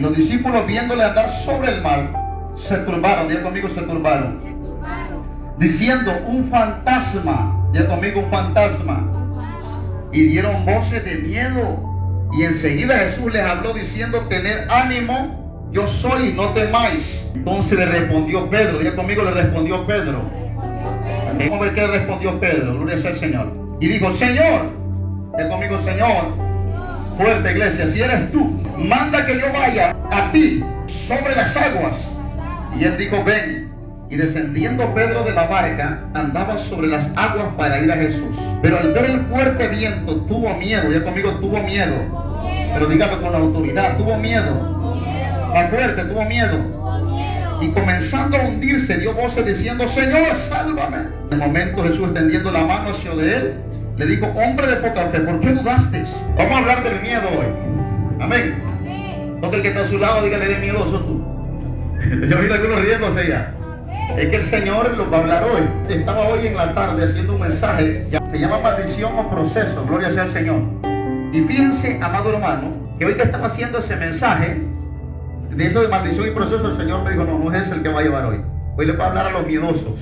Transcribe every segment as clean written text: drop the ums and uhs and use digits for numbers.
los discípulos, viéndole andar sobre el mar, se turbaron. Diga conmigo, se turbaron. Diciendo: un fantasma. Diga conmigo, un fantasma. Y dieron voces de miedo. Y enseguida Jesús les habló diciendo: tened ánimo, yo soy, no temáis. Entonces le respondió Pedro. Diga conmigo, le respondió Pedro. Vamos a ver qué respondió Pedro. Gloria sea al Señor. Y dijo: Señor. Diga conmigo, Señor. Fuerte, iglesia. Si eres tú, manda que yo vaya a ti sobre las aguas. Y él dijo: ven. Y descendiendo Pedro de la barca, andaba sobre las aguas para ir a Jesús. Pero al ver el fuerte viento, tuvo miedo. Diga conmigo, tuvo miedo. Pero dígame con autoridad, tuvo miedo. Más fuerte, tuvo miedo. Y comenzando a hundirse, dio voces diciendo: Señor, sálvame. En el momento Jesús, extendiendo la mano hacia de él, le dijo: hombre de poca fe, ¿por qué dudaste? Vamos a hablar del miedo hoy. Amén. Toca el que está a su lado, dígale: de miedoso tú. Yo vi algunos riéndose ya. Es que el Señor lo va a hablar hoy. Estaba hoy en la tarde haciendo un mensaje, se llama maldición o proceso. Gloria sea al Señor. Y fíjense, amado hermano, que hoy que estaba haciendo ese mensaje de eso de maldición y proceso, el Señor me dijo: no es el que va a llevar hoy. Hoy le va a hablar a los miedosos.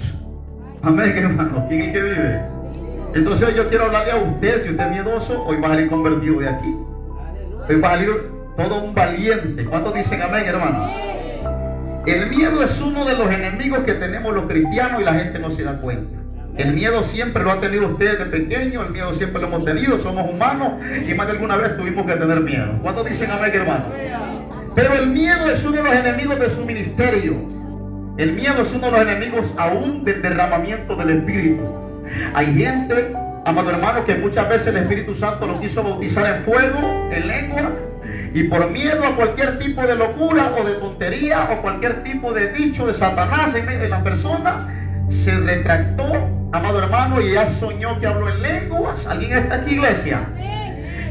Amén, hermano. ¿Quién es el que vive? Entonces hoy yo quiero hablarle a usted. Si usted es miedoso, hoy va a salir convertido de aquí. Hoy va a salir todo un valiente. ¿Cuántos dicen amén, hermano? El miedo es uno de los enemigos que tenemos los cristianos y la gente no se da cuenta. El miedo siempre lo ha tenido usted de pequeño, el miedo siempre lo hemos tenido, somos humanos y más de alguna vez tuvimos que tener miedo. ¿Cuántos dicen amén, hermano? Pero el miedo es uno de los enemigos de su ministerio. El miedo es uno de los enemigos aún del derramamiento del Espíritu. Hay gente, amado hermano, que muchas veces el Espíritu Santo lo quiso bautizar en fuego, en lengua, y por miedo a cualquier tipo de locura o de tontería o cualquier tipo de dicho de Satanás en la persona, se retractó, amado hermano, y ya soñó que habló en lenguas. ¿Alguien está aquí, iglesia?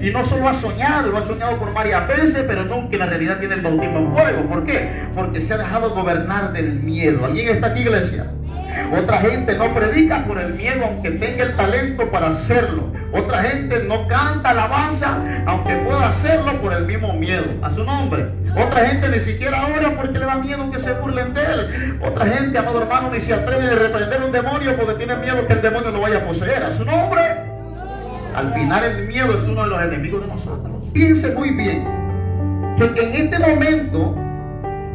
Y no solo ha soñado, lo ha soñado por varias veces, pero nunca en la realidad tiene el bautismo en fuego. ¿Por qué? Porque se ha dejado gobernar del miedo. ¿Alguien está aquí, iglesia? Otra gente no predica por el miedo, aunque tenga el talento para hacerlo. Otra gente no canta alabanza, aunque pueda hacerlo por el mismo miedo a su nombre. Otra gente ni siquiera ora porque le da miedo que se burlen de él. Otra gente, amado hermano, ni se atreve a reprender un demonio porque tiene miedo que el demonio lo vaya a poseer a su nombre. Al final el miedo es uno de los enemigos de nosotros. Fíjense muy bien que en este momento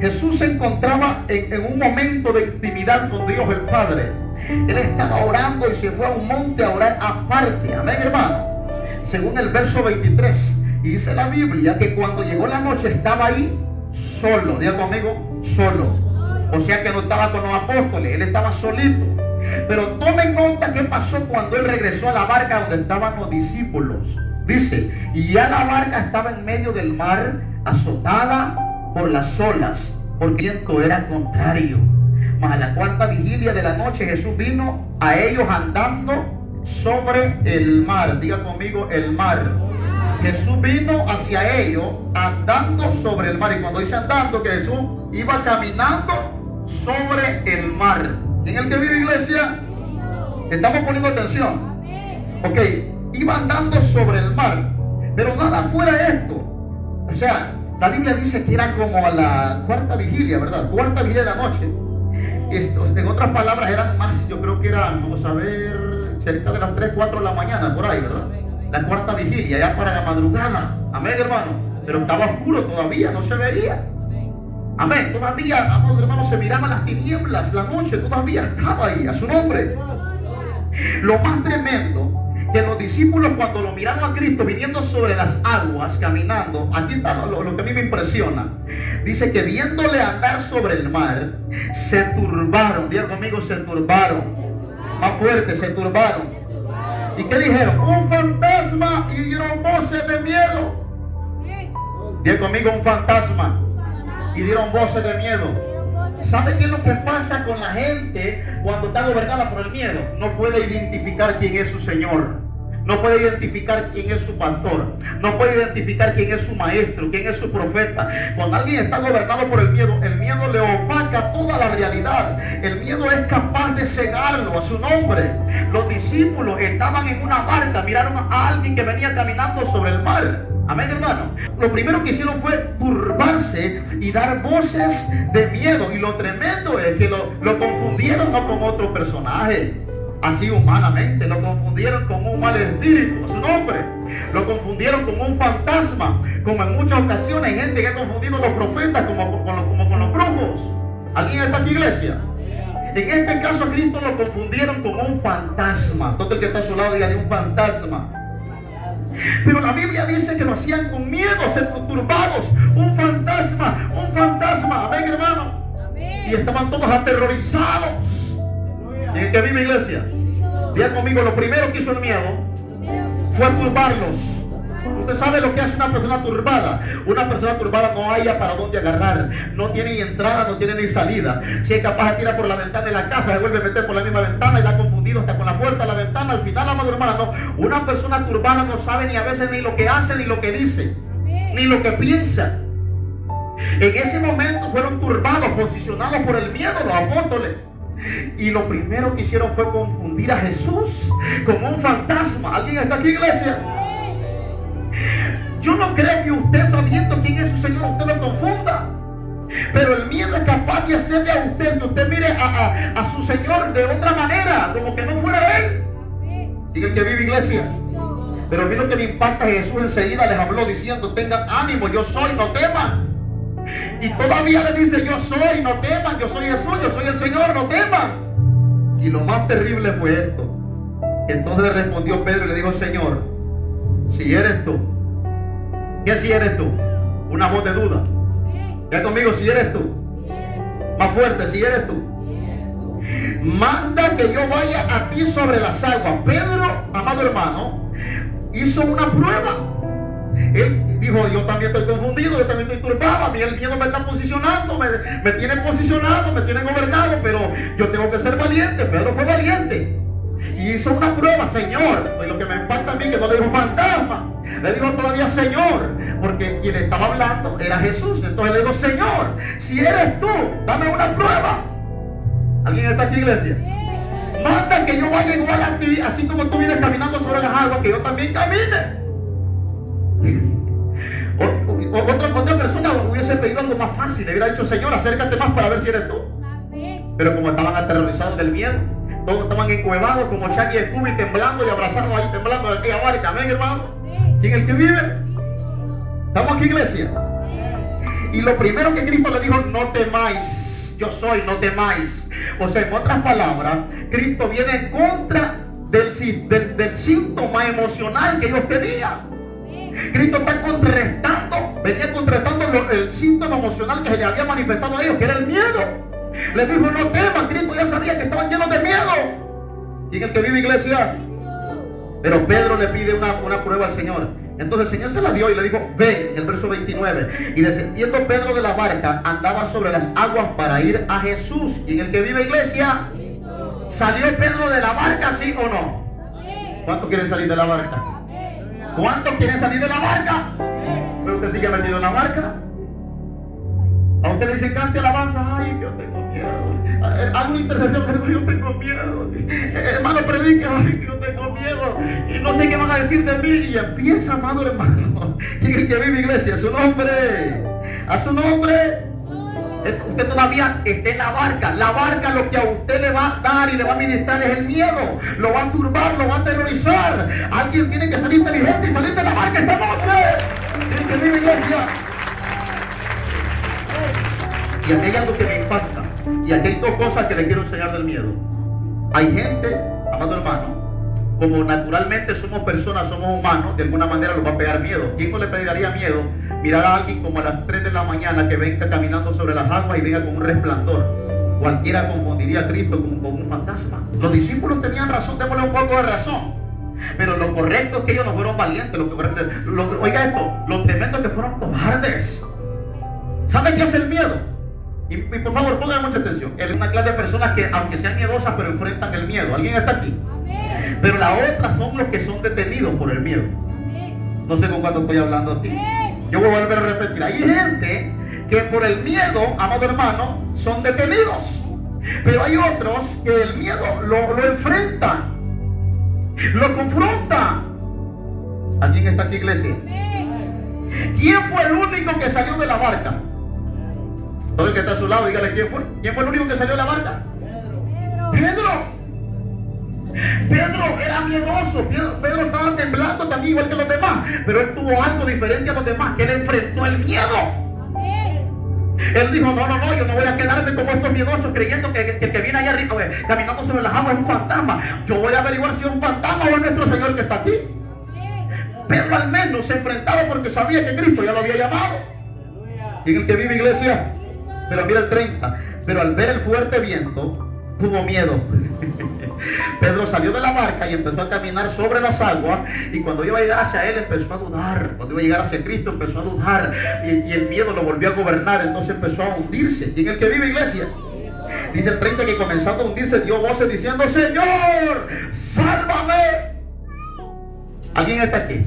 Jesús se encontraba en un momento de intimidad con Dios el Padre. Él estaba orando y se fue a un monte a orar aparte. Amén, hermano. Según el verso 23. Y dice la Biblia que cuando llegó la noche estaba ahí solo. Diga conmigo, solo. O sea que no estaba con los apóstoles, él estaba solito. Pero tomen nota qué pasó cuando él regresó a la barca donde estaban los discípulos. Dice: y ya la barca estaba en medio del mar, azotada por las olas, porque el viento era contrario. Mas a la cuarta vigilia de la noche Jesús vino a ellos andando sobre el mar. Diga conmigo, el mar. Jesús vino hacia ellos andando sobre el mar. Y cuando dice andando, que Jesús iba caminando sobre el mar. ¿Quién es el que vive, iglesia? ¿Estamos poniendo atención? Ok, iba andando sobre el mar. Pero nada fuera esto. O sea, la Biblia dice que era como a la cuarta vigilia, ¿verdad? Cuarta vigilia de la noche. En otras palabras, eran más, yo creo que eran, vamos a ver, cerca de las 3, 4 de la mañana, por ahí, ¿verdad? La cuarta vigilia, ya para la madrugada. Amén, hermano. Pero estaba oscuro todavía, no se veía. Amén, todavía, amados hermanos, se miraban las tinieblas, la noche todavía estaba ahí, a su nombre. Lo más tremendo, que los discípulos cuando lo miraron a Cristo viniendo sobre las aguas, caminando, aquí está lo que a mí me impresiona. Dice que viéndole andar sobre el mar, se turbaron. Diga conmigo, se turbaron. Más fuerte, se turbaron. ¿Y qué dijeron? Un fantasma, y dieron voces de miedo. Diga conmigo, un fantasma, y dieron voces de miedo. ¿Sabe qué es lo que pasa con la gente cuando está gobernada por el miedo? No puede identificar quién es su Señor. No puede identificar quién es su pastor. No puede identificar quién es su maestro, quién es su profeta. Cuando alguien está gobernado por el miedo le opaca toda la realidad. El miedo es capaz de cegarlo a su nombre. Los discípulos estaban en una barca, miraron a alguien que venía caminando sobre el mar. Amén, hermano. Lo primero que hicieron fue turbarse y dar voces de miedo. Y lo tremendo es que lo confundieron no con otro personaje, así humanamente. Lo confundieron con un mal espíritu, a su nombre. Lo confundieron con un fantasma, como en muchas ocasiones hay gente que ha confundido a los profetas como con los brujos. ¿Alguien está aquí, iglesia? En este caso a Cristo lo confundieron con un fantasma. Todo el que está a su lado diga un fantasma. Pero la Biblia dice que lo hacían con miedo, turbados. Un fantasma, amén, hermano. Y estaban todos aterrorizados. ¿Y en qué vive, iglesia? Diga conmigo, lo primero que hizo el miedo fue turbarlos. Usted sabe lo que hace una persona turbada. Una persona turbada no haya para dónde agarrar. No tiene ni entrada, no tiene ni salida. Si es capaz de tirar por la ventana de la casa, se vuelve a meter por la misma ventana y la ha confundido hasta con la puerta de la ventana. Al final, amado hermano, una persona turbada no sabe ni a veces ni lo que hace, ni lo que dice, ni lo que piensa. En ese momento fueron turbados, posicionados por el miedo los apóstoles. Y lo primero que hicieron fue confundir a Jesús con un fantasma. ¿Alguien está aquí, iglesia? Yo no creo que usted, sabiendo quién es su Señor, usted lo confunda. Pero el miedo es capaz de hacerle a usted que usted mire a su Señor de otra manera, como que no fuera Él. Diga el que vive, iglesia. Pero a mí lo que me impacta es que Jesús enseguida les habló diciendo: tengan ánimo, yo soy, no teman. Y todavía le dice: yo soy, no teman, yo soy Jesús, yo soy el Señor, no teman. Y lo más terrible fue esto. Entonces le respondió Pedro y le dijo: Señor, si eres tú. ¿Qué si eres tú? Una voz de duda. Ya conmigo, si eres tú. Más fuerte, si eres tú. Manda que yo vaya a ti sobre las aguas. Pedro, amado hermano, hizo una prueba. Él dijo: yo también estoy confundido, yo también estoy turbado, a mí el miedo me está posicionando, me tiene posicionado, me tiene gobernado, pero yo tengo que ser valiente. Pedro fue valiente y hizo una prueba. Señor, y lo que me impacta a mí, que no le dijo fantasma, le dijo todavía Señor, porque quien estaba hablando era Jesús. Entonces le dijo: Señor, si eres tú, dame una prueba. ¿Alguien está aquí, iglesia? Manda que yo vaya igual a ti, así como tú vienes caminando sobre las aguas, que yo también camine. Otra persona hubiese pedido algo más fácil, le hubiera dicho: Señor, acércate más para ver si eres tú. Pero como estaban aterrorizados del miedo, todos estaban encuevados como Shaggy y Scooby, temblando y abrazados ahí, temblando de aquella barca. Amén, hermano. ¿Quién es el que vive? ¿Estamos aquí, iglesia? Y lo primero que Cristo le dijo: no temáis, yo soy, no temáis. O sea, en otras palabras, Cristo viene en contra del síntoma emocional que ellos tenían. Cristo está venía contrarrestando el síntoma emocional que se le había manifestado a ellos, que era el miedo. Les dijo: no teman. Cristo ya sabía que estaban llenos de miedo. ¿Y en el que vive, iglesia? Pero Pedro le pide una prueba al Señor. Entonces el Señor se la dio y le dijo: ven, en el verso 29. Y descendiendo Pedro de la barca, andaba sobre las aguas para ir a Jesús. ¿Y en el que vive, iglesia? ¿Salió Pedro de la barca, sí o no? ¿Cuántos quieren salir de la barca? ¿Cuántos quieren salir de la barca? Pero usted sigue metido en la barca. A usted le dicen: cante alabanza. Ay, yo tengo miedo. Hago una intercesión, hermano, yo tengo miedo. Hermano, predique. Ay, yo tengo miedo. Y no sé qué van a decir de mí. Y empieza, amado hermano. ¿Quién es el que vive, iglesia? A su nombre. A su nombre. Usted todavía está en la barca. La barca lo que a usted le va a dar y le va a ministrar es el miedo. Lo va a turbar, lo va a aterrorizar. Alguien tiene que ser inteligente y salir de la barca esta noche. ¿Quién es el que vive, iglesia? Y aquí hay algo que me impacta. Y aquí hay dos cosas que le quiero enseñar del miedo. Hay gente, amado hermano, como naturalmente somos personas, somos humanos, de alguna manera nos va a pegar miedo. ¿Quién no le pegaría miedo mirar a alguien como a las 3 de la mañana que venga caminando sobre las aguas y venga con un resplandor? Cualquiera confundiría a Cristo con un fantasma. Los discípulos tenían razón, démosle un poco de razón. Pero lo correcto es que ellos no fueron valientes. Oiga esto, lo tremendo es que fueron cobardes. ¿Saben qué es el miedo? Y por favor, pongan mucha atención. Es una clase de personas que, aunque sean miedosas, pero enfrentan el miedo. ¿Alguien está aquí? Pero la otra son los que son detenidos por el miedo. No sé con cuánto estoy hablando aquí. Yo voy a volver a repetir. Hay gente que por el miedo, amado hermano, son detenidos. Pero hay otros que el miedo lo enfrentan, lo confrontan. ¿Alguien está aquí, iglesia? ¿Quién fue el único que salió de la barca? Todo el que está a su lado, dígale quién fue. ¿Quién fue el único que salió de la barca? Pedro. Pedro era miedoso. Pedro estaba temblando también igual que los demás, pero él tuvo algo diferente a los demás, que él enfrentó el miedo. Él dijo, no, yo no voy a quedarme como estos miedosos creyendo que el que viene allá arriba caminando sobre las aguas es un fantasma. Yo voy a averiguar si es un fantasma o es nuestro Señor que está aquí. Pedro al menos se enfrentaba porque sabía que Cristo ya lo había llamado. Y en el que vive, iglesia. Pero mira el 30. Pero al ver el fuerte viento, tuvo miedo. Pedro salió de la barca y empezó a caminar sobre las aguas, y cuando iba a llegar hacia él empezó a dudar. Cuando iba a llegar hacia Cristo empezó a dudar, y el miedo lo volvió a gobernar. Entonces empezó a hundirse. Y en el que vive, iglesia, dice el 30 que comenzando a hundirse dio voces diciendo, Señor, sálvame. ¿Alguien está aquí?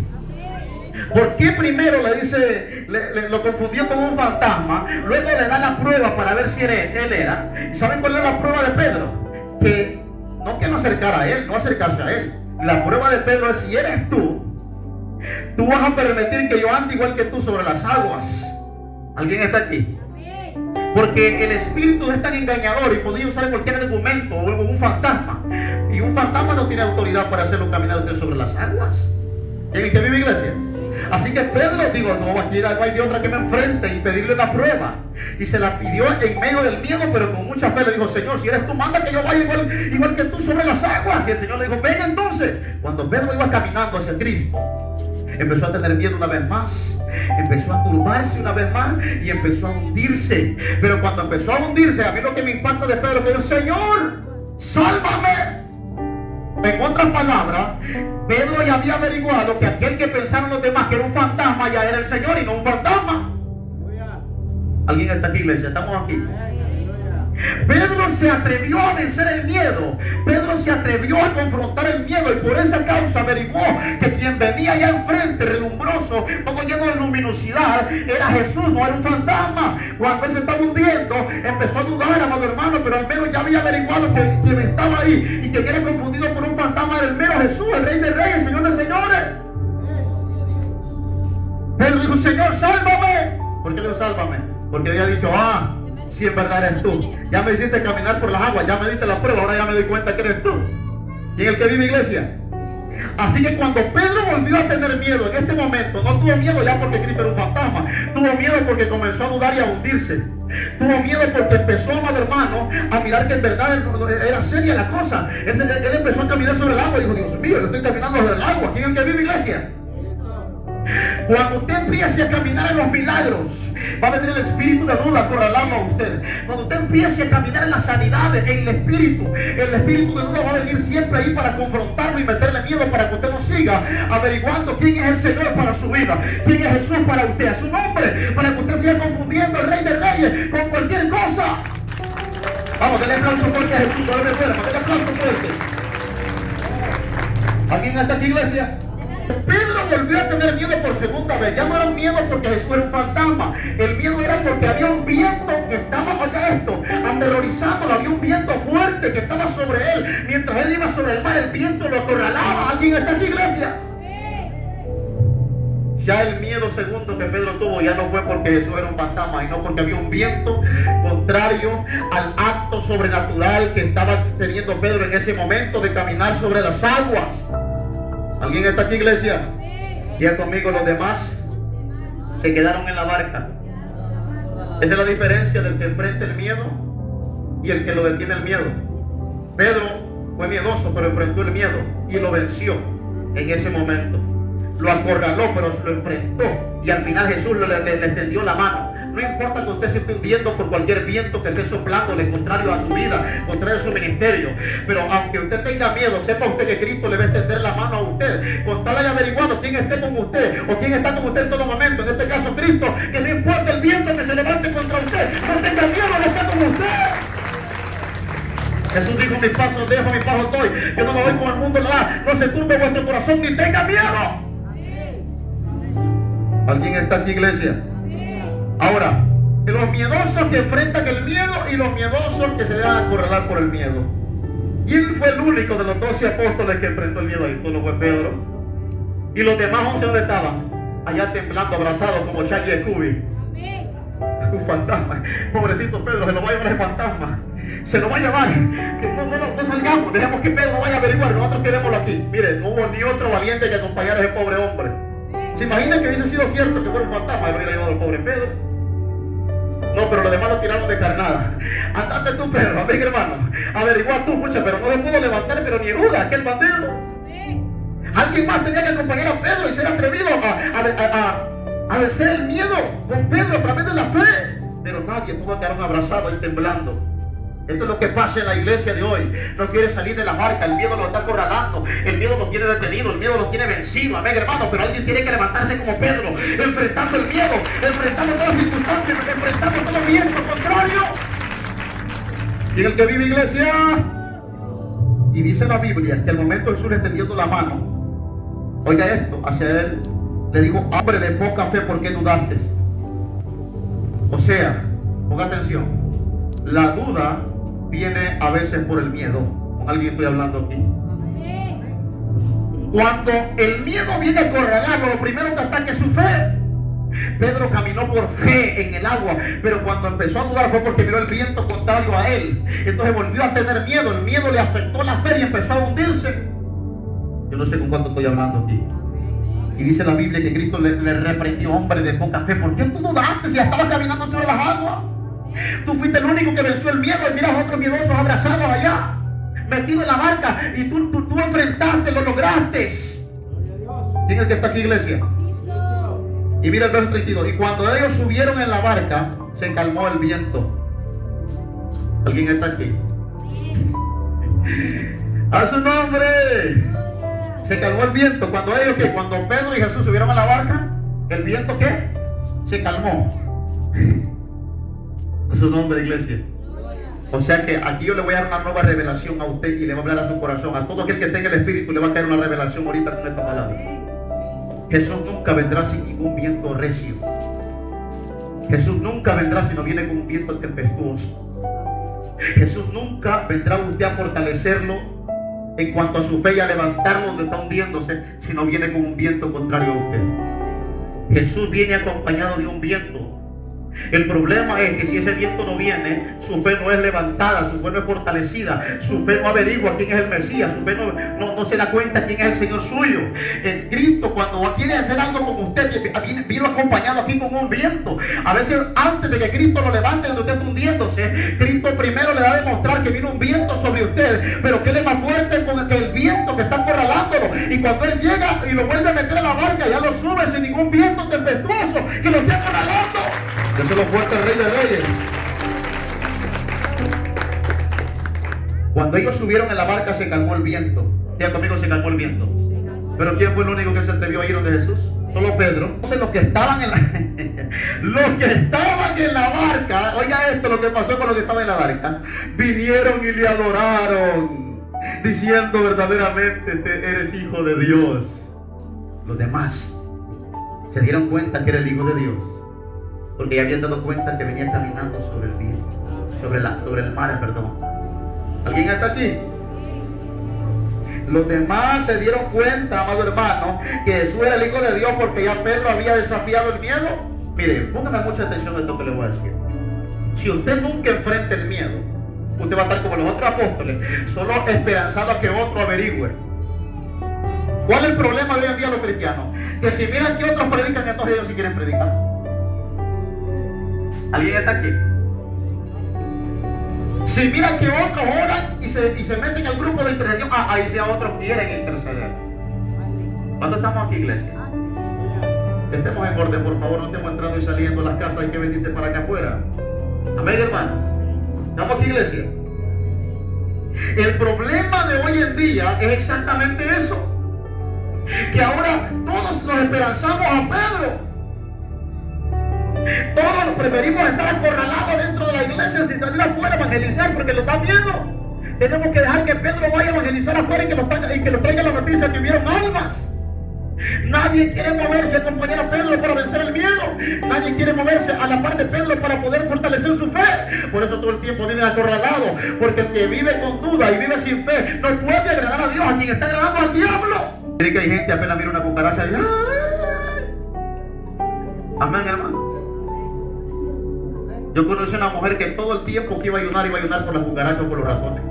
¿Por qué primero le dice, lo confundió con un fantasma, luego le da la prueba para ver si él era? ¿Y saben cuál es la prueba de Pedro? Que no acercara a él, no acercarse a él. La prueba de Pedro es, si eres tú vas a permitir que yo ande igual que tú sobre las aguas. ¿Alguien está aquí? Porque el espíritu es tan engañador y podía usar cualquier argumento o un fantasma. Y un fantasma no tiene autoridad para hacerlo caminar usted sobre las aguas. ¿En el que vive, iglesia? Así que Pedro digo, no, aquí no hay de otra que me enfrente y pedirle una prueba. Y se la pidió en medio del miedo, pero con mucha fe le dijo, Señor, si eres tú, manda que yo vaya igual que tú sobre las aguas. Y el Señor le dijo, ven entonces. Cuando Pedro iba caminando hacia Cristo, empezó a tener miedo una vez más, empezó a turbarse una vez más y empezó a hundirse. Pero cuando empezó a hundirse, a mí lo que me impacta de Pedro es que dijo, Señor, sálvame. En otras palabras, Pedro ya había averiguado que aquel que pensaron los demás que era un fantasma ya era el Señor y no un fantasma. ¿Alguien está aquí, iglesia? Estamos aquí. Pedro se atrevió a vencer el miedo. Pedro se atrevió a confrontar el miedo, y por esa causa averiguó que quien venía allá enfrente, relumbroso, todo lleno de luminosidad, era Jesús, no era un fantasma. Cuando él se estaba hundiendo, empezó a dudar, amado hermano, pero al menos ya había averiguado que quien estaba ahí y que era confundido por un fantasma era el mero Jesús, el Rey de Reyes, el Señor de Señores. Pedro dijo, Señor, sálvame. ¿Por qué le dijo sálvame? Porque había dicho, si en verdad eres tú, ya me hiciste caminar por las aguas, ya me diste la prueba, ahora ya me doy cuenta que eres tú. ¿Y en el que vive, iglesia? Así que cuando Pedro volvió a tener miedo en este momento, no tuvo miedo ya porque Cristo era un fantasma, tuvo miedo porque comenzó a dudar y a hundirse. Tuvo miedo porque empezó, amado hermano, a mirar que en verdad era seria la cosa. Él empezó a caminar sobre el agua y dijo, Dios mío, yo estoy caminando sobre el agua. ¿Quién es el que vive, iglesia? Cuando usted empiece a caminar en los milagros, va a venir el espíritu de duda a acorralarlo a usted. Cuando usted empiece a caminar en las sanidades, en el espíritu de duda va a venir siempre ahí para confrontarlo y meterle miedo, para que usted no siga averiguando quién es el Señor para su vida, quién es Jesús para usted, a su nombre, para que usted siga confundiendo el Rey de Reyes con cualquier cosa. Vamos, denle aplauso fuerte a Jesús, no le recuerda, denle aplauso fuerte. ¿Alguien está aquí, iglesia? Pedro volvió a tener miedo por segunda vez. Ya no era un miedo porque Jesús era un fantasma. El miedo era porque había un viento que estaba aterrorizándolo. Había un viento fuerte que estaba sobre él. Mientras él iba sobre el mar, el viento lo acorralaba. ¿Alguien está aquí, iglesia? Ya el miedo segundo que Pedro tuvo ya no fue porque Jesús era un fantasma, y no porque había un viento contrario al acto sobrenatural que estaba teniendo Pedro en ese momento de caminar sobre las aguas. ¿Alguien está aquí, iglesia? Ya conmigo, los demás se quedaron en la barca. Esa es la diferencia del que enfrenta el miedo y el que lo detiene el miedo. Pedro fue miedoso, pero enfrentó el miedo y lo venció en ese momento. Lo acorraló, pero lo enfrentó, y al final Jesús le extendió la mano. No importa que usted se esté hundiendo por cualquier viento que esté soplándole contrario a su vida, contrario a su ministerio, pero aunque usted tenga miedo, sepa usted que Cristo le va a extender la mano a usted, con tal haya averiguado quién esté con usted o quién está con usted en todo momento, en este caso Cristo, que no importa el viento que se levante contra usted, no tenga miedo de estar con usted. Jesús dijo, mis pasos dejo, mis pasos doy, yo no me voy con el mundo, no se turbe vuestro corazón ni tenga miedo. ¿Alguien está aquí, iglesia? Ahora, los miedosos que enfrentan el miedo y los miedosos que se dejan acorralar por el miedo. ¿Quién fue el único de los 12 apóstoles que enfrentó el miedo ahí? Solo fue Pedro. ¿Y los demás 11 dónde estaban? allá temblando, abrazado como Shaggy y Scooby. Un fantasma. Pobrecito Pedro, se lo va a llevar el fantasma. Se lo va a llevar. Que no salgamos, dejemos que Pedro vaya a averiguar. Nosotros quedémoslo aquí. Mire, no hubo ni otro valiente que acompañara a ese pobre hombre. ¿Se imagina que hubiese sido cierto que fuera un fantasma y lo hubiera llevado el pobre Pedro? No, pero los demás lo tiraron de carnada. Andate tú, Pedro, amigo hermano. Averigua tú, mucha, pero no se pudo levantar, pero ni ruda, aquel bandido. Alguien más tenía que acompañar a Pedro y ser atrevido a vencer el miedo con Pedro a través de la fe. Pero nadie, todos quedaron abrazados y temblando. Esto es lo que pasa en la iglesia de hoy. No quiere salir de la barca, el miedo lo está acorralando, el miedo lo tiene detenido, el miedo lo tiene vencido, amén hermano. Pero alguien tiene que levantarse como Pedro, enfrentando el miedo, enfrentando todas las circunstancias, enfrentando todo el viento contrario. Y el que vive, iglesia, y dice la Biblia que al momento Jesús extendiendo la mano, oiga esto, hacia él le dijo: hombre de poca fe, ¿por qué dudaste? O sea, ponga atención, la duda viene a veces por el miedo. Con alguien estoy hablando aquí. Cuando el miedo viene a acorralarlo, lo primero que ataque es su fe. Pedro caminó por fe en el agua, pero cuando empezó a dudar fue porque miró el viento contrario a él. Entonces volvió a tener miedo, el miedo le afectó la fe y empezó a hundirse. Yo no sé con cuánto estoy hablando aquí. Y dice la Biblia que Cristo le reprendió: hombre de poca fe, ¿por qué tú dudaste si ya estabas caminando sobre las aguas? Tú fuiste el único que venció el miedo y miras a otros miedosos abrazados allá, metidos en la barca, y tú enfrentaste, lo lograste. ¿Quién es el que está aquí, iglesia? Y mira el verso 32. Y cuando ellos subieron en la barca, se calmó el viento. ¿Alguien está aquí? ¡A su nombre! Se calmó el viento. Cuando ellos, ¿qué? Cuando Pedro y Jesús subieron a la barca, ¿el viento qué? Se calmó. A su nombre, iglesia. O sea que aquí yo le voy a dar una nueva revelación a usted y le voy a hablar a su corazón. A todo aquel que tenga el Espíritu le va a caer una revelación ahorita con esta palabra. Jesús nunca vendrá sin ningún viento recio. Jesús nunca vendrá si no viene con un viento tempestuoso. Jesús nunca vendrá a usted a fortalecerlo en cuanto a su fe y a levantarlo donde está hundiéndose, si no viene con un viento contrario a usted. Jesús viene acompañado de un viento. El problema es que si ese viento no viene, su fe no es levantada, su fe no es fortalecida, su fe no averigua quién es el Mesías, su fe no se da cuenta quién es el Señor suyo. En Cristo, cuando quiere hacer algo con usted, vino acompañado aquí con un viento. A veces antes de que Cristo lo levante donde usted está hundiéndose, Cristo primero le da a demostrar que vino un viento sobre usted, pero que él es más fuerte con el viento que está acorralándolo. Y cuando él llega y lo vuelve a meter a la barca, ya lo sube sin ningún viento tempestuoso que lo esté acorralando. Eso es lo fuerte el Rey de Reyes. Cuando ellos subieron en la barca se calmó el viento. Diga conmigo, se calmó el viento. Pero ¿quién fue el único que se atrevió a ir donde Jesús? Solo Pedro. Entonces los que estaban en la barca, oiga esto, lo que pasó con los que estaban en la barca, vinieron y le adoraron, diciendo: verdaderamente eres hijo de Dios. Los demás se dieron cuenta que era el hijo de Dios, porque ya habían dado cuenta que venía caminando sobre el viento, sobre el mar, perdón. ¿Alguien está aquí? Los demás se dieron cuenta, amado hermano, que Jesús era el Hijo de Dios porque ya Pedro había desafiado el miedo. Mire, póngame mucha atención a esto que le voy a decir. Si usted nunca enfrenta el miedo, usted va a estar como los otros apóstoles, solo esperanzado a que otro averigüe. ¿Cuál es el problema de hoy en día de los cristianos? Que si miran que otros predican, entonces ellos sí quieren predicar. ¿Alguien está aquí? Si miran que otros oran y se meten al grupo de intercesión, ahí ya otros quieren interceder. ¿Cuándo estamos aquí, iglesia? Estemos en orden, por favor, no estemos entrando y saliendo a las casas, hay que venirse para acá afuera. Amén, hermano. ¿Estamos aquí, iglesia? El problema de hoy en día es exactamente eso. Que ahora todos nos esperanzamos a Pedro. Todos preferimos estar acorralados dentro de la iglesia sin salir afuera a evangelizar porque nos da miedo. Tenemos que dejar que Pedro vaya a evangelizar afuera y que nos traiga la noticia que hubieron almas. Nadie quiere moverse a acompañar a Pedro para vencer el miedo. Nadie quiere moverse a la par de Pedro para poder fortalecer su fe. Por eso todo el tiempo vive acorralado, porque el que vive con duda y vive sin fe no puede agradar a Dios, a quien está agradando al diablo. Cree que hay gente apenas mira una cucaracha y Amén, hermano. Yo conocí una mujer que todo el tiempo que iba a ayunar por las cucarachas o por los ratones.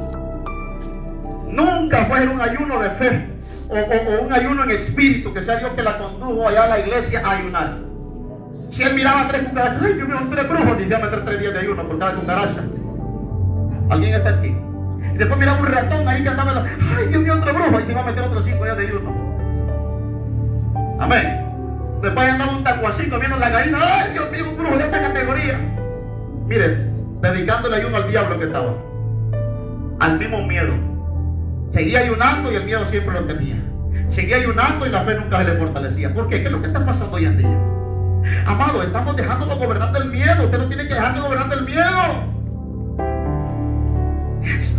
Nunca fue un ayuno de fe o un ayuno en espíritu, que sea Dios que la condujo allá a la iglesia a ayunar. Si él miraba 3 cucarachas, ay, yo miro 3 brujos, y se iba a meter 3 días de ayuno por cada cucaracha. ¿Alguien está aquí? Y después miraba un ratón ahí que andaba, ay, Dios mío, otro brujo, y se iba a meter otros 5 días de ayuno. Amén. Después andaba un tacuacín comiendo la gallina, ay, Dios mío, un brujo de esta categoría. Miren, dedicándole ayuno al diablo que estaba, al mismo miedo. Seguía ayunando y el miedo siempre lo tenía. Seguía ayunando y la fe nunca se le fortalecía. ¿Por qué? ¿Qué es lo que está pasando hoy en día? Amado, estamos dejándolo gobernando el miedo. Usted no tiene que dejarlo gobernando el miedo.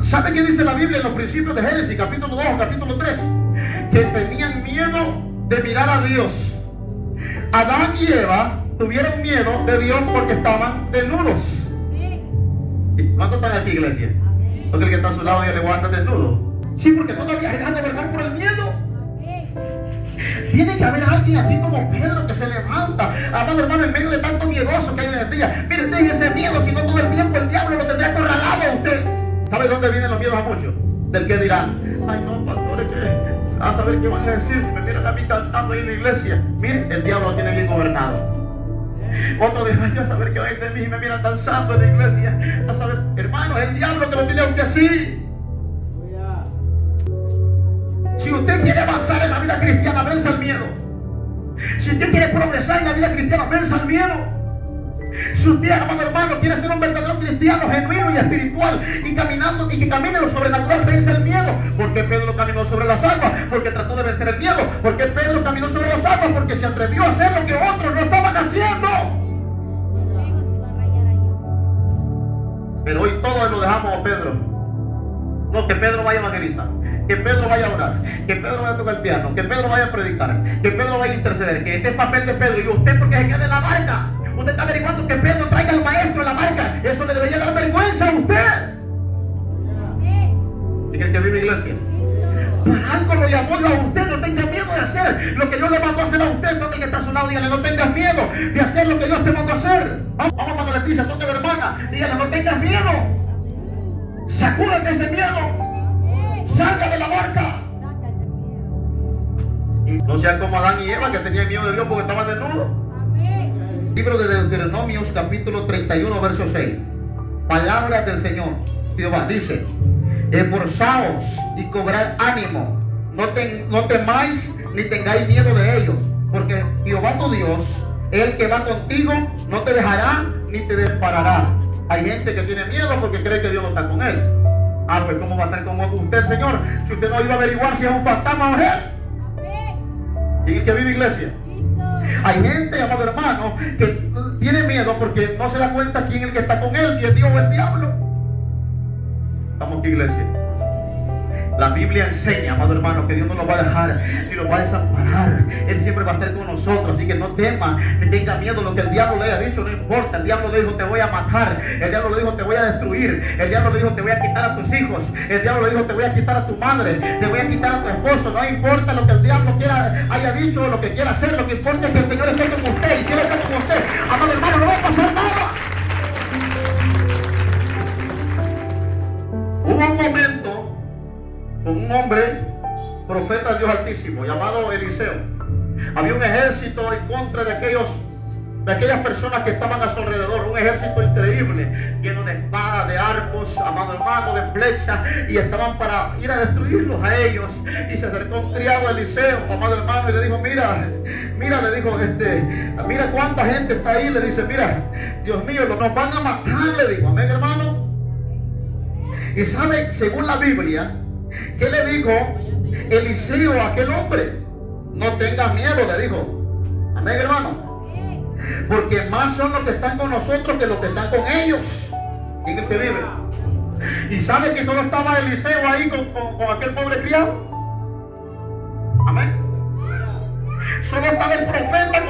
¿Sabe qué dice la Biblia en los principios de Génesis, capítulo 2, capítulo 3? Que tenían miedo de mirar a Dios. Adán y Eva tuvieron miedo de Dios porque estaban desnudos. ¿Cuántos están aquí, iglesia? Porque el que está a su lado ya le va a andar desnudo. Sí, porque todavía se dejan gobernar por el miedo. Tiene que haber alguien aquí como Pedro que se levanta, amado hermano, en medio de tanto miedoso que hay hoy en día. Mire, deje ese miedo, si no todo el tiempo el diablo lo tendría acorralado a usted. ¿Sabe dónde vienen los miedos a muchos? Del que dirán, ay no, pastores, que a saber qué van a decir si me miran a mí cantando ahí en la iglesia. Mire, el diablo lo tiene bien gobernado. Otro dice, ay, a saber qué va a ir de mí y me miran danzando en la iglesia. A saber, hermano, es el diablo que lo tiene a usted así. Si usted quiere avanzar en la vida cristiana, venza el miedo. Si usted quiere progresar en la vida cristiana, venza el miedo. Si usted, amado hermano, quiere ser un verdadero cristiano genuino y espiritual y caminando y que camine lo sobrenatural, vence el miedo. ¿Por qué Pedro caminó sobre las aguas? Porque trató de vencer el miedo. ¿Por qué Pedro caminó sobre las aguas? Porque se atrevió a hacer lo que otros no estaban haciendo. Pero hoy todos lo dejamos a Pedro. No, que Pedro vaya a evangelizar, que Pedro vaya a orar, que Pedro vaya a tocar el piano, que Pedro vaya a predicar, que Pedro vaya a interceder, que este es papel de Pedro. Y usted, porque se quede en la barca, usted está averiguando que Pedro traiga al maestro en la barca. Eso le debería dar vergüenza a usted. Y que el que vive en iglesia, para algo lo llamó Dios a usted. No tenga miedo de hacer lo que Dios le mandó a hacer a usted. Entonces que está a su lado, dígale, no tengas miedo de hacer lo que Dios te mandó a hacer. Vamos, cuando Leticia, toque a la hermana, dígale, no tengas miedo. Sacúdete ese miedo. Salga de la barca. No sea como Adán y Eva, que tenían miedo de Dios porque estaban desnudos. Libro de Deuteronomios, capítulo 31, verso 6. Palabras del Señor Jehová dice: esforzaos y cobrad ánimo, no temáis ni tengáis miedo de ellos, porque Jehová tu Dios, el que va contigo, no te dejará ni te desamparará. Hay gente que tiene miedo porque cree que Dios no está con él. Ah, pues ¿cómo va a estar con usted, Señor? Si usted no iba a averiguar si es un fantasma o es él. ¿Quién es que vive iglesia? Hay gente, amado hermano, que tiene miedo porque no se da cuenta quién es el que está con él, si es Dios o el diablo. Estamos aquí, iglesia. La Biblia enseña, amado hermano, que Dios no nos va a dejar ni nos va a desamparar. Él siempre va a estar con nosotros. Así que no tema, ni tenga miedo. Lo que el diablo le haya dicho no importa. El diablo le dijo, te voy a matar. El diablo le dijo, te voy a destruir. El diablo le dijo, te voy a quitar a tus hijos. El diablo le dijo, te voy a quitar a tu madre. Te voy a quitar a tu esposo. No importa lo que el diablo haya dicho o lo que quiera hacer. Lo que importa es que el Señor esté con usted. Y si Él está con usted, amado hermano, no va a pasar nada. Hubo un momento con un hombre, profeta de Dios Altísimo, llamado Eliseo. Había un ejército en contra de aquellas personas que estaban a su alrededor, un ejército increíble, lleno de espadas, de arcos, amado hermano, de flechas, y estaban para ir a destruirlos a ellos. Y se acercó un criado a Eliseo, amado hermano, y le dijo, mira, le dijo, mira cuánta gente está ahí. Le dice, mira, Dios mío, nos van a matar, le dijo, amén, hermano. Y sabe, según la Biblia, ¿qué le dijo Eliseo a aquel hombre? No tengas miedo, le dijo. Amén, hermano. Porque más son los que están con nosotros que los que están con ellos. ¿Quién es el que vive? ¿Y sabe que solo estaba Eliseo ahí con aquel pobre criado? Amén. Solo estaba el profeta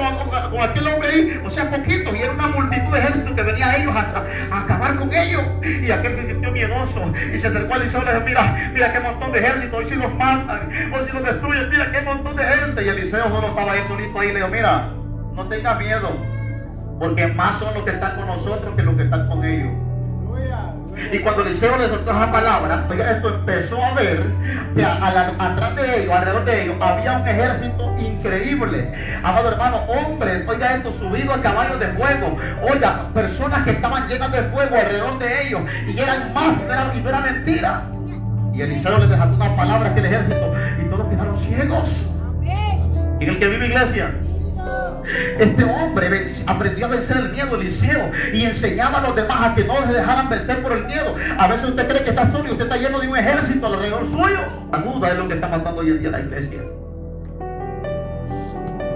con aquel hombre ahí, o sea, poquito, y era una multitud de ejércitos que venía a ellos a acabar con ellos. Y aquel se sintió miedoso y se acercó a Eliseo y le dijo, mira qué montón de ejércitos, hoy si los matan, hoy si los destruyen, mira qué montón de gente. Y Eliseo solo estaba ahí solito ahí y le dijo, mira, no tengas miedo, Porque más son los que están con nosotros que los que están con ellos. Y cuando Eliseo le soltó esa palabra, oiga, esto empezó a ver que atrás de ellos, alrededor de ellos, había un ejército increíble. Amado hermano, hombres, oiga esto, subidos a caballos de fuego. Oiga, personas que estaban llenas de fuego alrededor de ellos. Y eran más, y no era mentira. Y Eliseo les dejó una palabra a aquel ejército y todos quedaron ciegos. ¿Y el que vive, iglesia? Este hombre aprendió a vencer el miedo, Eliseo, y enseñaba a los demás a que no se dejaran vencer por el miedo. A veces usted cree que está solo y usted está lleno de un ejército alrededor suyo. La duda es lo que está matando hoy en día la iglesia.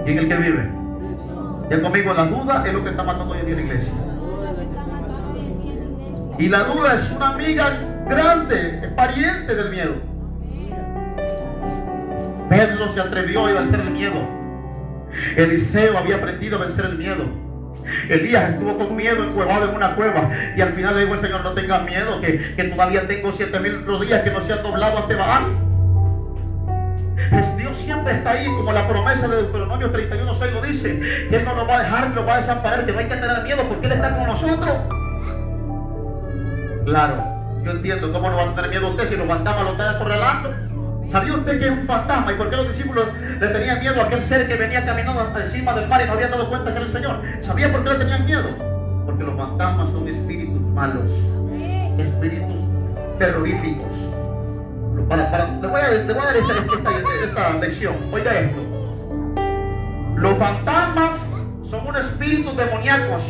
¿Y en el que vive? Ya conmigo, la duda es lo que está matando hoy en día la iglesia. Y la duda es una amiga grande, es pariente del miedo. Pedro se atrevió a vencer el miedo. Eliseo había aprendido a vencer el miedo. Elías estuvo con miedo encuevado en una cueva. Y al final le dijo el Señor: no tengas miedo, que todavía tengo 7000 rodillas que no se han doblado ante Baal. Pues Dios siempre está ahí, como la promesa de Deuteronomio 31:6 lo dice, que Él no nos va a dejar, nos va a desamparar, que no hay que tener miedo porque Él está con nosotros. Claro, yo entiendo cómo no va a tener miedo usted si los fantasmas lo están acorralando. ¿Sabía usted que es un fantasma? ¿Y por qué los discípulos le tenían miedo a aquel ser que venía caminando encima del mar y no habían dado cuenta que era el Señor? ¿Sabía por qué le tenían miedo? Porque los fantasmas son espíritus malos, espíritus terroríficos. Le voy a dar esta lección. Oiga esto. Los fantasmas son unos espíritus demoníacos.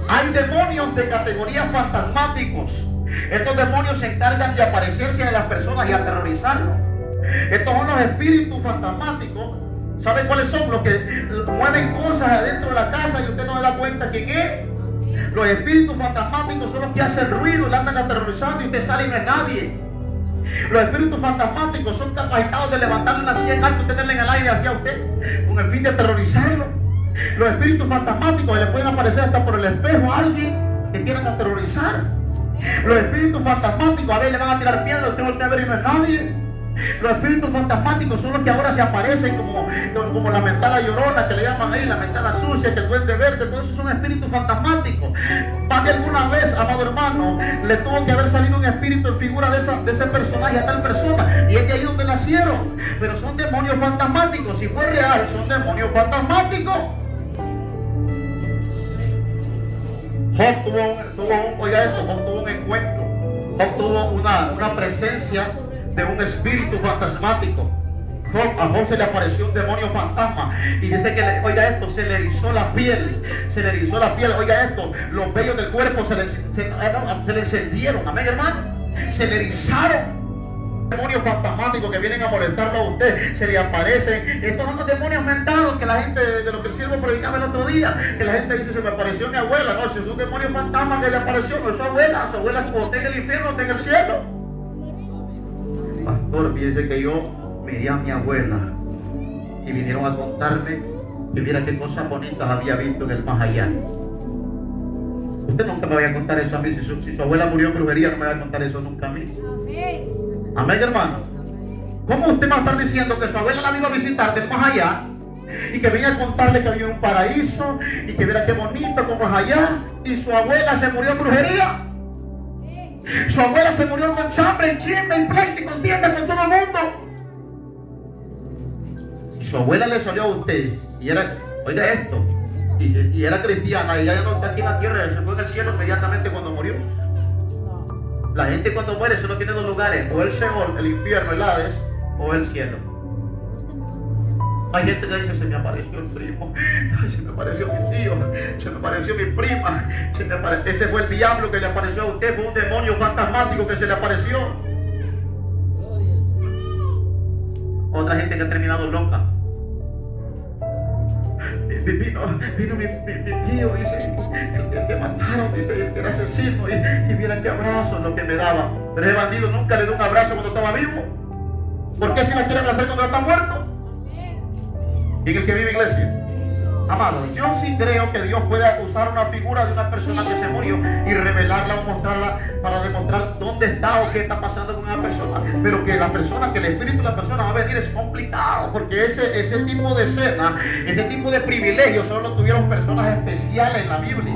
Hay demonios de categoría fantasmáticos. Estos demonios se encargan de aparecerse en las personas y aterrorizarlos. Estos son los espíritus fantasmáticos. ¿Sabe cuáles son? Los que mueven cosas adentro de la casa y usted no se da cuenta quién es. Los espíritus fantasmáticos son los que hacen ruido y le andan aterrorizando y usted sale y no es nadie. Los espíritus fantasmáticos son capacitados de levantarle una silla en alto y tenerla en el aire hacia usted con el fin de aterrorizarlo. Los espíritus fantasmáticos le pueden aparecer hasta por el espejo a alguien que quieran aterrorizar. Los espíritus fantasmáticos a veces le van a tirar piedras, usted voltea a ver y no es nadie. Los espíritus fantasmáticos son los que ahora se aparecen como la mentada llorona, que le llaman ahí, la mentada sucia, que el duende verde. Todos esos son espíritus fantasmáticos. Más de alguna vez, amado hermano, le tuvo que haber salido un espíritu en figura de ese personaje a tal persona, y es de ahí donde nacieron. Pero son demonios fantasmáticos. Si fue real, son demonios fantasmáticos. Job tuvo un encuentro. Job tuvo una presencia de un espíritu fantasmático. A Job se le apareció un demonio fantasma. Y dice que, oiga esto, se le erizó la piel. Oiga esto, los vellos del cuerpo se le encendieron. Amén, hermano. Se le erizaron. Demonios fantasmáticos que vienen a molestarlo a usted, se le aparecen. Estos son los demonios mentados que la gente, de lo que el siervo predicaba el otro día, que la gente dice: se me apareció mi abuela. No, si es un demonio fantasma que le apareció, no es su abuela. Su abuela está en el infierno, está en el cielo. Pastor, fíjese que yo miré a mi abuela y vinieron a contarme que viera qué cosas bonitas había visto en el más allá. Usted nunca me vaya a contar eso a mí. Si su abuela murió en brujería, no me va a contar eso nunca a mí. Amén, hermano. ¿Cómo usted va a estar diciendo que su abuela la vino a visitar del más allá y que venía a contarle que había un paraíso y que viera qué bonito como es allá, y su abuela se murió en brujería? Su abuela se murió con chambre, en chisme, en pleito y contienda con todo el mundo. Y su abuela le salió a usted y era, oiga esto, y era cristiana, y ella no está aquí en la tierra, se fue en el cielo inmediatamente cuando murió. La gente cuando muere solo tiene dos lugares: o el Seol, el infierno, el Hades, o el cielo. Hay gente que dice: se me apareció el primo, ay, se me apareció mi tío, se me apareció mi prima, ese fue el diablo que le apareció a usted, fue un demonio fantasmático que se le apareció. Otra gente que ha terminado loca. Vino mi tío, dice, el que mataron, dice, el asesino, y mira qué abrazo lo que me daba. Pero ese bandido nunca le dio un abrazo cuando estaba vivo. ¿Por qué si la quiere abrazar cuando está muerto? ¿Y el que vive, iglesia? Amado, yo sí creo que Dios puede usar una figura de una persona que se murió y revelarla o mostrarla para demostrar dónde está o qué está pasando con una persona. Pero que la persona, que el espíritu de la persona va a venir es complicado, porque ese tipo de escena, ese tipo de privilegio solo lo tuvieron personas especiales en la Biblia.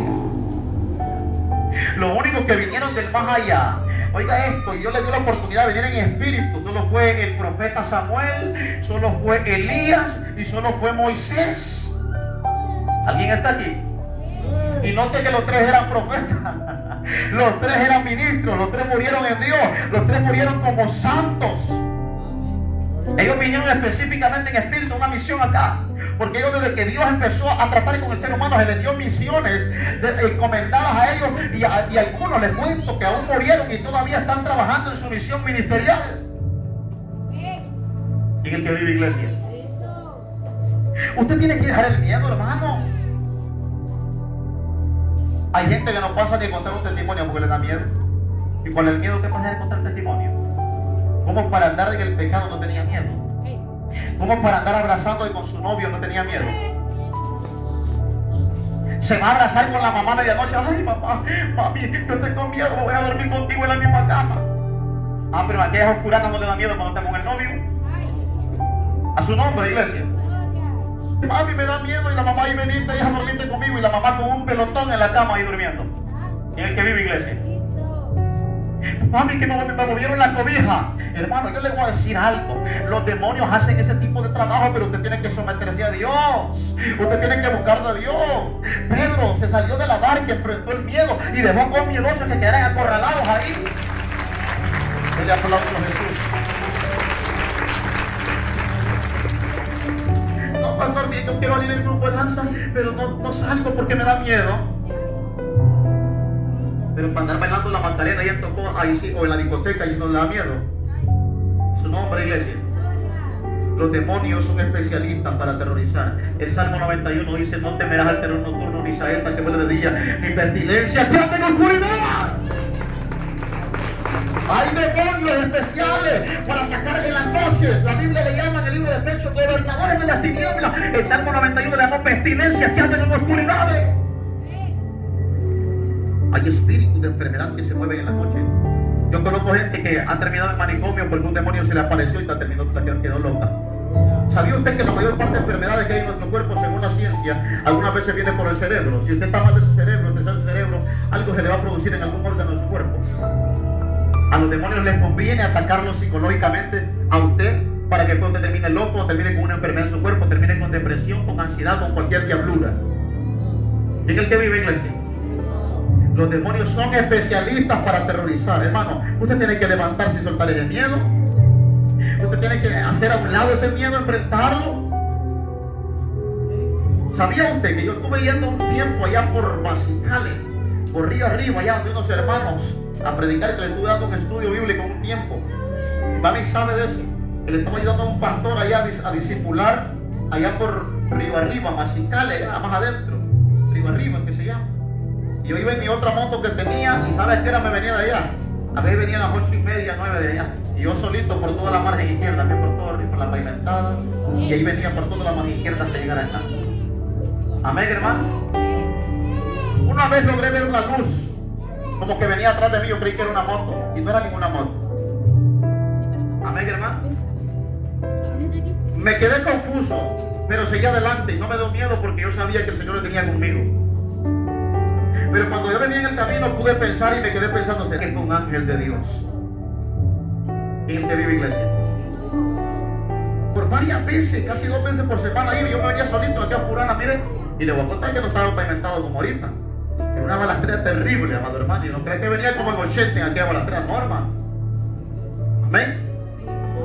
Los únicos que vinieron del más allá, oiga esto, y yo le di la oportunidad de venir en espíritu, solo fue el profeta Samuel, solo fue Elías y solo fue Moisés. ¿Alguien está aquí? Y note que los tres eran profetas, los tres eran ministros, los tres murieron en Dios, los tres murieron como santos. Ellos vinieron específicamente en espíritu a una misión acá, porque ellos, desde que Dios empezó a tratar con el ser humano, se les dio misiones encomendadas a ellos, y a algunos les cuento que aún murieron y todavía están trabajando en su misión ministerial. ¿Y en el que vive, iglesia? Usted tiene que dejar el miedo, hermano. Hay gente que no pasa ni a contar un testimonio porque le da miedo. Y con el miedo, ¿qué pasa de contar testimonio? ¿Cómo para andar en el pecado no tenía miedo? ¿Cómo para andar abrazando con su novio no tenía miedo? Se va a abrazar con la mamá a medianoche. Ay, mamá, mami, yo tengo miedo, voy a dormir contigo en la misma cama. Ah, pero a aquellas oscuranas no le da miedo cuando está con el novio. A su nombre, iglesia. Mami, me da miedo, y la mamá ahí veniste, ella dormiste conmigo, y la mamá con un pelotón en la cama ahí durmiendo. ¿En el que vive, iglesia? Mami, que me movieron la cobija. Hermano, yo le voy a decir algo. Los demonios hacen ese tipo de trabajo, pero usted tiene que someterse a Dios. Usted tiene que buscar a Dios. Pedro se salió de la barca, enfrentó el miedo y dejó con miedosos que quedaran acorralados ahí. Ella aplaudió a Jesús. No, pastor, bien, yo quiero ir en el grupo de danza, pero no salgo porque me da miedo. Pero para andar bailando la Magdalena, ella tocó ahí sí, o en la discoteca, y no le da miedo. Su nombre, iglesia. Los demonios son especialistas para aterrorizar. El Salmo 91 dice: no temerás al terror nocturno, ni saeta que vuele de día, ni pestilencia que ande en oscuridad. Hay demonios especiales para atacar en las noches. La Biblia le llama en el libro de Efesios gobernadores de las tinieblas. El Salmo 91 le llamó pestilencias que andan en oscuridades. Hay espíritus de enfermedad que se mueven en la noche. Yo conozco gente que ha terminado en manicomio porque un demonio se le apareció y quedó loca. ¿Sabía usted que la mayor parte de enfermedades que hay en nuestro cuerpo, según la ciencia, algunas veces viene por el cerebro? Si usted está mal de su cerebro, algo se le va a producir en algún órgano de su cuerpo. A los demonios les conviene atacarlos psicológicamente a usted para que usted termine loco, termine con una enfermedad en su cuerpo, termine con depresión, con ansiedad, con cualquier diablura. ¿Y el que vive, iglesia? Los demonios son especialistas para aterrorizar. Hermano, usted tiene que levantarse y soltar ese miedo. Usted tiene que hacer a un lado ese miedo, enfrentarlo. ¿Sabía usted que yo estuve yendo un tiempo allá por Basicales, por Río Arriba, allá donde unos hermanos, a predicar, que le estuve dando un estudio bíblico un tiempo? Mami sabe de eso, que le estaba ayudando a un pastor allá a discipular, allá por Río Arriba, Basicales, allá más adentro, Río Arriba, que se llama. Yo iba en mi otra moto que tenía, y ¿sabes qué era? Me venía de allá. A veces venía a las 8:30, 9 de allá. Y yo solito por toda la margen izquierda, por la pavimentada, y ahí venía por toda la margen izquierda hasta llegar acá. Amén, hermano. Una vez logré ver una luz, como que venía atrás de mí. Yo creí que era una moto, y no era ninguna moto. Amén, hermano. Me quedé confuso, pero seguí adelante y no me dio miedo porque yo sabía que el Señor lo tenía conmigo. Pero cuando yo venía en el camino pude pensar y me quedé pensando, ¿será que es un ángel de Dios? ¿En el que vive, iglesia? Por varias veces, casi 2 veces por semana, yo me venía solito aquí a Furana, mire, y le voy a contar que no estaba pavimentado como ahorita. Era una balastrea terrible, amado hermano, y no cree que venía como en 80 en aquella balastrea, no, hermano. Amén.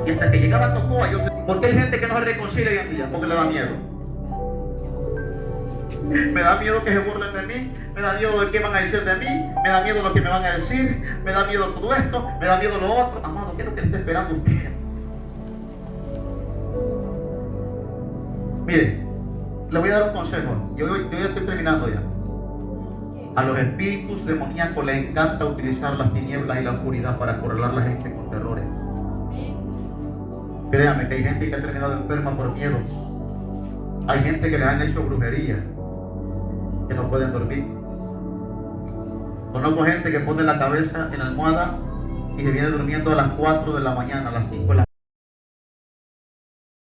Y hasta que llegaba a Tocoa, porque hay gente que no se reconcilia hoy en día, porque le da miedo. Me da miedo que se burlen de mí, me da miedo de qué van a decir de mí, me da miedo lo que me van a decir, me da miedo todo esto, me da miedo lo otro. Amado, ¿qué es lo que le está esperando usted? Mire, le voy a dar un consejo. Yo ya estoy terminando ya. A los espíritus demoníacos les encanta utilizar las tinieblas y la oscuridad para acorralar a la gente con terrores. Créame que hay gente que ha terminado enferma por miedos. Hay gente que le han hecho brujería, que no pueden dormir. Conozco gente que pone la cabeza en la almohada y se viene durmiendo a las 4 de la mañana, a las 5 de la